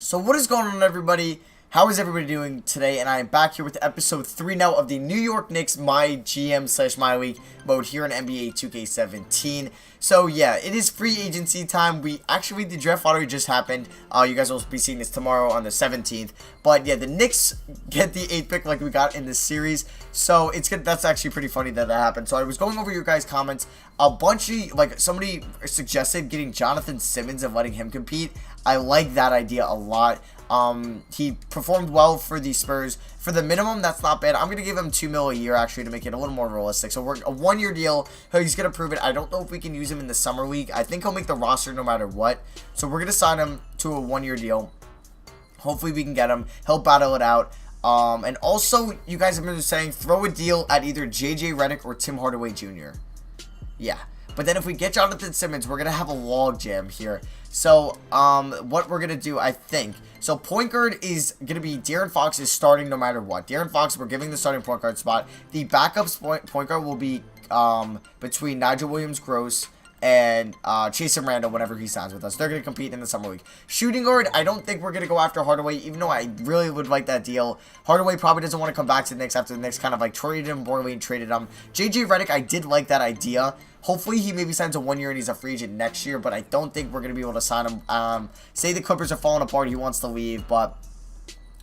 So what is going on, everybody? How is everybody doing today? And I am back here with episode 3 now of the New York Knicks My GM / My Week mode here in NBA 2K17. So yeah, it is free agency time. The draft lottery just happened. You guys will be seeing this tomorrow on the 17th. But yeah, the Knicks get the 8th pick like we got in this series. So it's good. That's actually pretty funny that happened. So I was going over your guys' comments. Somebody suggested getting Jonathan Simmons and letting him compete. I like that idea a lot. He performed well for the Spurs. For the minimum, that's not bad. I'm going to give him $2 million a year, actually, to make it a little more realistic. So we're a 1-year deal. He's going to prove it. I don't know if we can use him in the summer league. I think he'll make the roster no matter what. So we're going to sign him to a 1-year deal. Hopefully we can get him. He'll battle it out. And also, you guys have been saying, throw a deal at either J.J. Redick or Tim Hardaway Jr. Yeah. But then if we get Jonathan Simmons, we're going to have a log jam here. So, what we're going to do, I think. So, point guard is going to be De'Aaron Fox is starting no matter what. De'Aaron Fox, we're giving the starting point guard spot. The backup point guard will be between Nigel Williams-Gross and Chase Randall whenever he signs with us. They're going to compete in the summer league. Shooting guard, I don't think we're going to go after Hardaway, even though I really would like that deal. Hardaway probably doesn't want to come back to the Knicks after the Knicks kind of like traded him, Borley, and traded him. J.J. Redick, I did like that idea. Hopefully, he maybe signs a 1 year and he's a free agent next year, but I don't think we're going to be able to sign him. Say the Clippers are falling apart, he wants to leave, but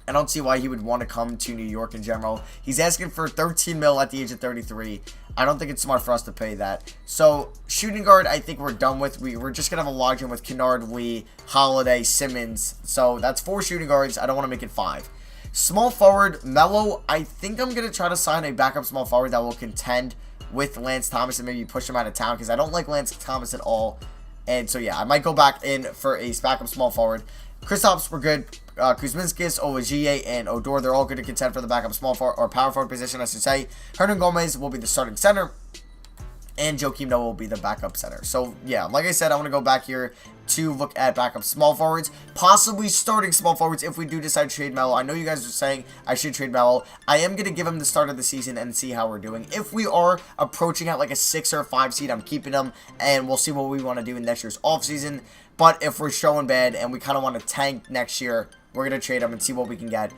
I don't see why he would want to come to New York in general. He's asking for $13 million at the age of 33. I don't think it's smart for us to pay that. So, shooting guard, I think we're done with. We're just going to have a logjam with Kennard, Lee, Holiday, Simmons. So, that's 4 shooting guards. I don't want to make it 5. Small forward, Melo, I think I'm going to try to sign a backup small forward that will contend with Lance Thomas and maybe push him out of town because I don't like Lance Thomas at all. And so, yeah, I might go back in for a backup small forward. Kristaps, we're good. Kuzminskis, Olajiye, and Odor, they're all going to contend for the backup small forward or power forward position, I should say. Hernan Gomez will be the starting center. And Joakim Noah will be the backup center. So, yeah, like I said, I want to go back here to look at backup small forwards. Possibly starting small forwards if we do decide to trade Melo. I know you guys are saying I should trade Melo. I am going to give him the start of the season and see how we're doing. If we are approaching at like a 6 or a 5 seed, I'm keeping him. And we'll see what we want to do in next year's offseason. But if we're showing bad and we kind of want to tank next year, we're going to trade him and see what we can get.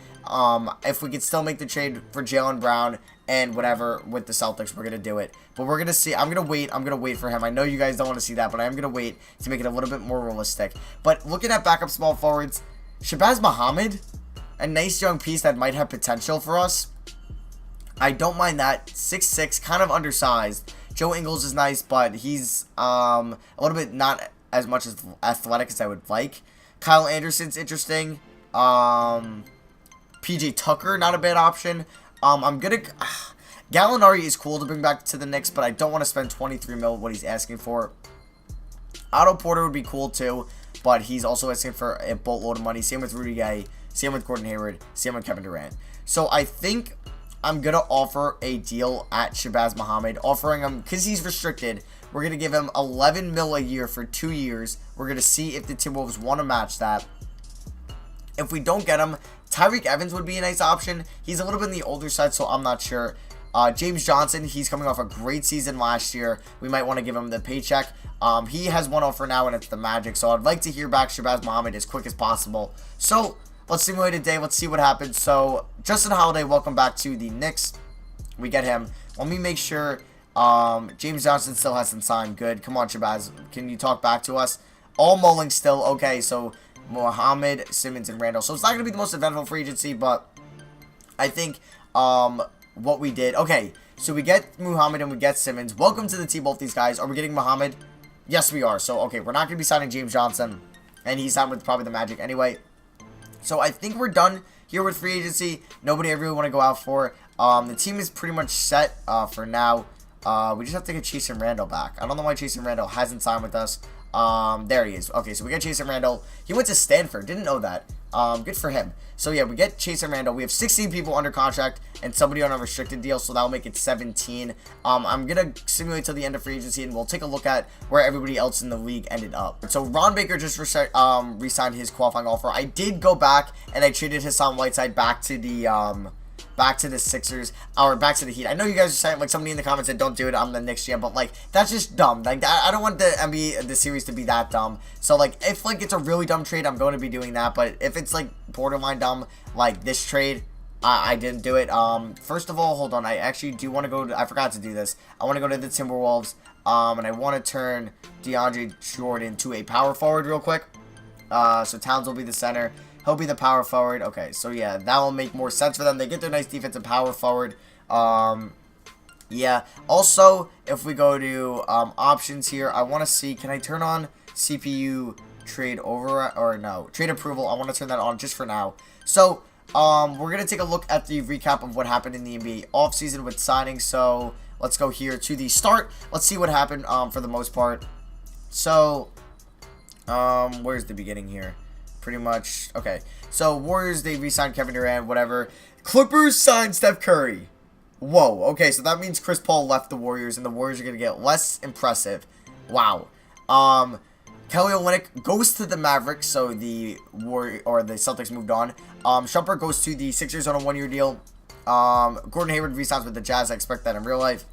If we can still make the trade for Jaylen Brown and whatever with the Celtics, we're going to do it. But we're going to see. I'm going to wait for him. I know you guys don't want to see that, but I am going to wait to make it a little bit more realistic. But looking at backup small forwards, Shabazz Muhammad, a nice young piece that might have potential for us. I don't mind that. 6'6", kind of undersized. Joe Ingles is nice, but he's a little bit not as much as athletic as I would like. Kyle Anderson's interesting. PJ Tucker, not a bad option. Gallinari is cool to bring back to the Knicks, but I don't want to spend $23 million what he's asking for. Otto Porter would be cool too, but he's also asking for a boatload of money. Same with Rudy Gay, same with Gordon Hayward, same with Kevin Durant. So I think I'm going to offer a deal at Shabazz Muhammad, offering him, because he's restricted, we're going to give him $11 million a year for 2 years. We're going to see if the Timberwolves want to match that. If we don't get him, Tyreek Evans would be a nice option. He's a little bit on the older side, so I'm not sure. James Johnson, he's coming off a great season last year. We might want to give him the paycheck. He has one offer now, and it's the Magic. So I'd like to hear back Shabazz Muhammad as quick as possible. So let's simulate a day. Let's see what happens. So Justin Holiday, welcome back to the Knicks. We get him. Let me make sure James Johnson still hasn't signed. Good. Come on, Shabazz. Can you talk back to us? All Mulling still. Okay, so Muhammad, Simmons, and Randall. So it's not going to be the most eventful free agency, but I think what we did. Okay, so we get Muhammad and we get Simmons. Welcome to the team, both these guys. Are we getting Muhammad? Yes, we are. So, okay, we're not going to be signing James Johnson, and he's signed with probably the Magic anyway. So I think we're done here with free agency. Nobody I really want to go out for. The team is pretty much set for now. We just have to get Chase and Randall back. I don't know why Chase and Randall hasn't signed with us. There he is. Okay, so we get Chase and Randall. He went to Stanford. Didn't know that. Good for him. So, yeah, we get Chase and Randall. We have 16 people under contract and somebody on a restricted deal, so that'll make it 17. I'm going to simulate till the end of free agency, and we'll take a look at where everybody else in the league ended up. So, Ron Baker just re-signed his qualifying offer. I did go back, and I traded Hassan Whiteside back to the back to the Sixers, or back to the Heat. I know you guys are saying, like, somebody in the comments said, don't do it, I'm the Knicks GM, but, like, that's just dumb. Like, I don't want the NBA, the series to be that dumb. So, like, if, like, it's a really dumb trade, I'm going to be doing that, but if it's, like, borderline dumb, like this trade, I didn't do it. First of all, hold on, I actually do want to go to, I forgot to do this. I want to go to the Timberwolves, and I want to turn DeAndre Jordan to a power forward real quick. So Towns will be the center. He'll be the power forward. Okay, so yeah, that will make more sense for them. They get their nice defensive power forward. Yeah. Also, if we go to options here, I want to see, can I turn on CPU trade over, or no, trade approval? I want to turn that on just for now. So, we're going to take a look at the recap of what happened in the NBA offseason with signings. So, let's go here to the start. Let's see what happened for the most part. So, where's the beginning here? Pretty much, okay. So, Warriors, they re-signed Kevin Durant, whatever. Clippers signed Steph Curry. Whoa, okay, so that means Chris Paul left the Warriors, and the Warriors are going to get less impressive. Wow. Kelly Olynyk goes to the Mavericks, so the Celtics moved on. Shumpert goes to the Sixers on a one-year deal. Gordon Hayward re-signs with the Jazz. I expect that in real life.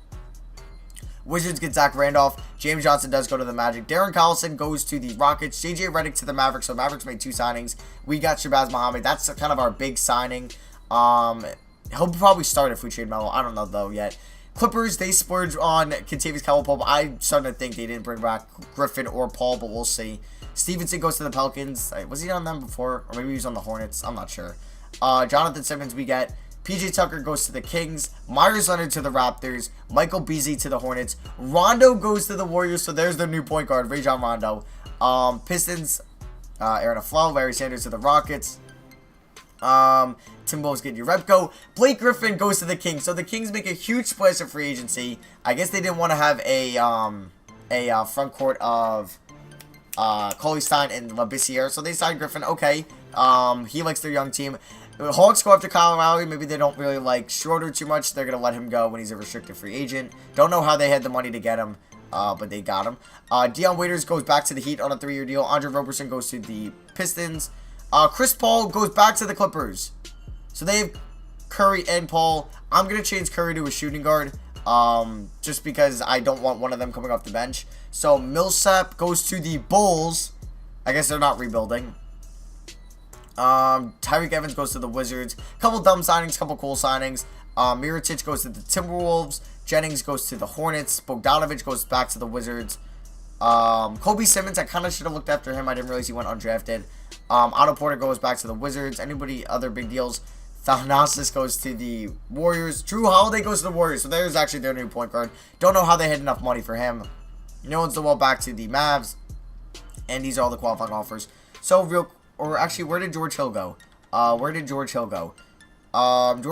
Wizards get Zach Randolph. James Johnson does go to the Magic. Darren Collison goes to the Rockets. JJ Redick to the Mavericks. So Mavericks made 2 signings. We got Shabazz Muhammad. That's kind of our big signing. He'll probably start if we trade Melo. I don't know though yet. Clippers, they splurge on Kentavious Caldwell-Pope. I'm starting to think they didn't bring back Griffin or Paul, but we'll see. Stevenson goes to the Pelicans. Was he on them before? Or maybe he was on the Hornets. I'm not sure. Jonathan Simmons we get. PJ Tucker goes to the Kings. Myers Leonard to the Raptors. Michael Beasley to the Hornets. Rondo goes to the Warriors. So there's their new point guard, Rajon Rondo. Pistons, Aaron Aflalo, Larry Sanders to the Rockets. Timberwolves get Urepko. Blake Griffin goes to the Kings. So the Kings make a huge splash of free agency. I guess they didn't want to have a front court of Cauley Stein and Labissiere. So they signed Griffin. Okay. He likes their young team. The Hawks go after Kyle Lowry. Maybe they don't really like Schroeder too much. They're going to let him go when he's a restricted free agent. Don't know how they had the money to get him, but they got him. Dion Waiters goes back to the Heat on a 3-year deal. Andre Roberson goes to the Pistons. Chris Paul goes back to the Clippers. So they have Curry and Paul. I'm going to change Curry to a shooting guard, just because I don't want one of them coming off the bench. So Millsap goes to the Bulls. I guess they're not rebuilding. Tyreek Evans goes to the Wizards. Couple dumb signings, couple cool signings. Mirotic goes to the Timberwolves. Jennings goes to the Hornets. Bogdanovich goes back to the Wizards. Kobe Simmons, I kind of should have looked after him. I didn't realize he went undrafted. Otto Porter goes back to the Wizards. Anybody other big deals? Thanasis goes to the Warriors. Drew Holiday goes to the Warriors. So there's actually their new point guard. Don't know how they had enough money for him. Nolan Sewell back to the Mavs. And these are all the qualifying offers. So actually, where did George Hill go? George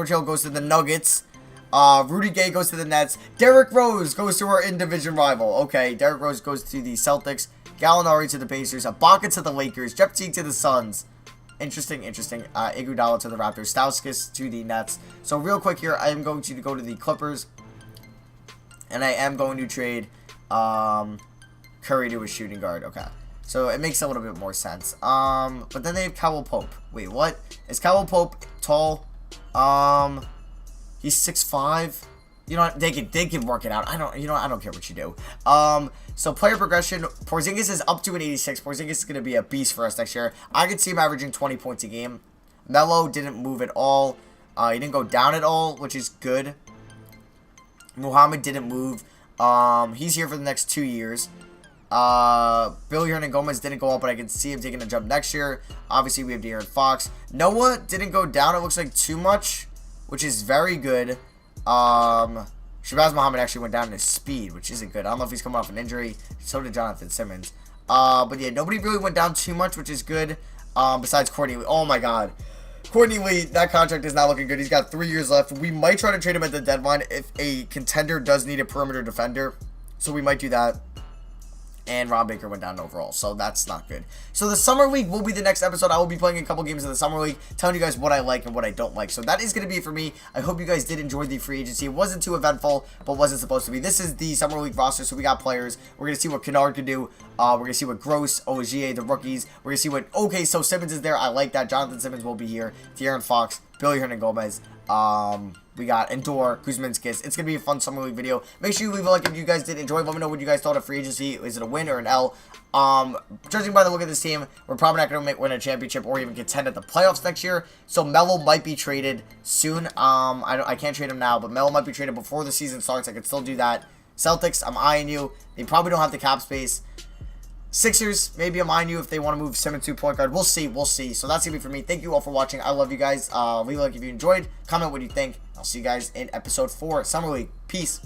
Hill goes to the Nuggets. Rudy Gay goes to the Nets. Derrick Rose goes to our in-division rival. Okay, Derrick Rose goes to the Celtics. Gallinari to the Pacers. Ibaka to the Lakers. Jeff Teague to the Suns. Interesting. Iguodala to the Raptors. Stauskas to the Nets. So real quick here, I am going to go to the Clippers. And I am going to trade Curry to a shooting guard. Okay. So it makes a little bit more sense. But then they have Caldwell Pope. Wait, what? Is Caldwell Pope tall? He's 6'5". You know what? They can work it out. I don't care what you do. So player progression. Porzingis is up to an 86. Porzingis is going to be a beast for us next year. I could see him averaging 20 points a game. Melo didn't move at all. He didn't go down at all, which is good. Muhammad didn't move. He's here for the next 2 years. Billy Hernangomez didn't go up, but I can see him taking a jump next year. Obviously, we have De'Aaron Fox. Noah didn't go down, it looks like, too much, which is very good. Shabazz Muhammad actually went down in his speed, which isn't good. I don't know if he's coming off an injury. So did Jonathan Simmons. But yeah, nobody really went down too much, which is good. Besides Courtney Lee. Oh my god. Courtney Lee, that contract is not looking good. He's got 3 years left. We might try to trade him at the deadline if a contender does need a perimeter defender. So we might do that. and Rob Baker went down overall, so that's not good. So the Summer League will be the next episode. I will be playing a couple games in the Summer League, telling you guys what I like and what I don't like. So that is going to be it for me. I hope you guys did enjoy the free agency. It wasn't too eventful, but wasn't supposed to be. This is the Summer League roster, so we got players. We're going to see what Kennard could do. We're going to see what Gross, Ogier, the rookies. We're going to see what, okay, so Simmons is there. I like that. Jonathan Simmons will be here. De'Aaron Fox, Billy Hernangomez. We got Endor, Kuzminskis. It's going to be a fun Summer League video. Make sure you leave a like if you guys did enjoy. Let me know what you guys thought of free agency. Is it a win or an L? Judging by the look of this team, we're probably not going to win a championship or even contend at the playoffs next year. So Melo might be traded soon. I can't trade him now, but Melo might be traded before the season starts. I could still do that. Celtics, I'm eyeing you. They probably don't have the cap space. Sixers, maybe I'm eyeing you if they want to move Simmons to point guard. We'll see. We'll see. So that's going to be for me. Thank you all for watching. I love you guys. Leave a like if you enjoyed. Comment what you think. I'll see you guys in episode 4, Summer League. Peace.